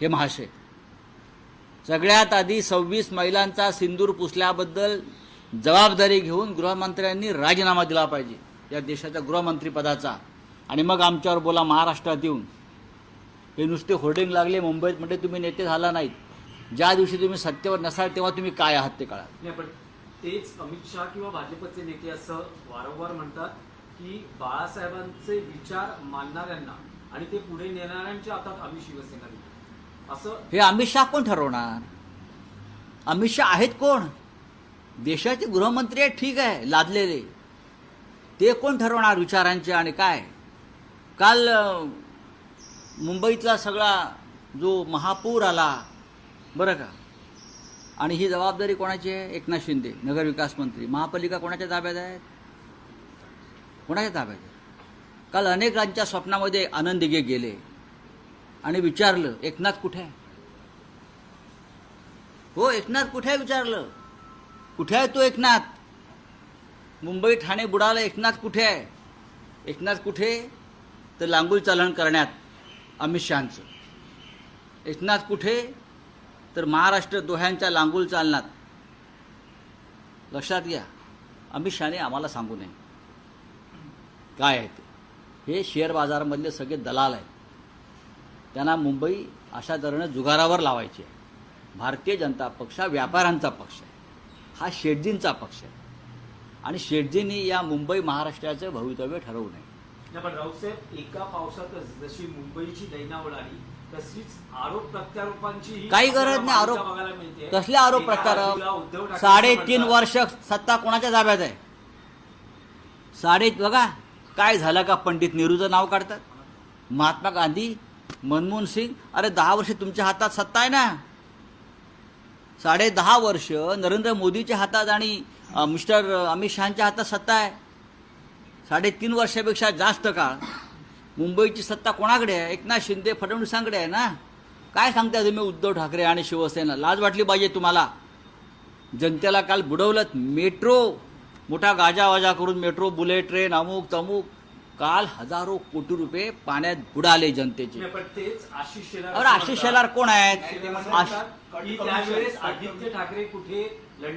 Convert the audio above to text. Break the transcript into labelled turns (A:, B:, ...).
A: हे महाशय, सगळ्यात आधी 26 महिलांचा सिंदूर पुसल्याबद्दल जबाबदारी घेऊन गृहमंत्र्यांनी राजीनामा दिला पाहिजे या देशाच्या गृहमंत्रीपदाचा, आणि मग आमच्यावर बोला महाराष्ट्रात येऊन. हे नुसते होर्डिंग लागले मुंबईत म्हणजे तुम्ही नेते झाला नाहीत. ज्या दिवशी तुम्ही सत्तेवर नसाल तेव्हा तुम्ही काय आहात ते कळा.
B: नाही, पण तेच अमित शहा किंवा भाजपचे नेते असं वारंवार म्हणतात की बाळासाहेबांचे विचार मानणाऱ्यांना आणि ते पुढे नेणाऱ्यांच्या हातात आम्ही शिवसेना देतो असं.
A: हे अमित शहा कोण ठरवणार? अमित शहा आहेत कोण? देशाचे गृहमंत्री आहेत, ठीक आहे, लादलेले. ते कोण ठरवणार विचारांचे आणि काय? काल मुंबईतला सगळा जो महापूर आला बरं का, आणि ही जबाबदारी कोणाची आहे? एकनाथ शिंदे नगरविकास मंत्री. महापालिका कोणाच्या ताब्यात आहेत? कोणाच्या ताब्यात आहे? काल अनेकांच्या स्वप्नामध्ये आनंद दिघे गेले आणि विचारलं एकनाथ कुठे आहे? हो, एकनाथ कुठे आहे विचारलं. कुठे आहे तो एकनाथ? मुंबई ठाणे बुडालं, एकनाथ कुठे आहे? एकनाथ कुठे? तर लांगुल चालन करण्यात अमित शहांचं. एकनाथ कुठे? तर महाराष्ट्र दोह्यांच्या लांगुल चालनात. लक्षात घ्या, अमित शहाने आम्हाला सांगू नये काय आहे ते. हे शेअर बाजारामधले सगळे दलाल आहेत, त्यांना मुंबई अशा तऱ्हेनं जुगारावर लावायची आहे. भारतीय जनता पक्ष हा व्यापाऱ्यांचा पक्ष आहे, हा शेटजींचा पक्ष आहे, आणि शेटजींनी या मुंबई महाराष्ट्राचं भवितव्य ठरवू नये.
B: पण राऊतसाहेब, एका पावसातच जशी मुंबईची दैनावळ आली तशीच आरोप प्रत्यारोपांची
A: काही गरज नाही. आरोप कसले आरोप प्रत्यारोप? 3.5 वर्ष सत्ता कोणाच्या ताब्यात आहे? बघा काय झालं का, पंडित नेहरूचं नाव काढतात, महात्मा गांधी, मनमोहन सिंग. अरे 10 वर्ष तुमच्या हातात सत्ता आहे ना. 10.5 वर्ष नरेंद्र मोदीच्या हातात आणि मिस्टर अमित शहाच्या हातात सत्ता आहे. 3.5 वर्षापेक्षा जास्त काळ मुंबईची सत्ता कोणाकडे आहे? एकनाथ शिंदे फडणवीसांकडे आहे ना. काय सांगताय तुम्ही उद्धव ठाकरे आणि शिवसेना? लाज वाटली पाहिजे तुम्हाला. जनतेला काल बुडवलं. मेट्रो मोठा गाजावाजा करून मेट्रो, बुलेट ट्रेन, अमुक तमुक, काल हजारो कोटी रुपये पाण्यात बुडाले जनतेचे.
B: आशिष
A: अरे आशिष शेलार कोण आहेत?
B: त्यावेळेस आदित्य ठाकरे कुठे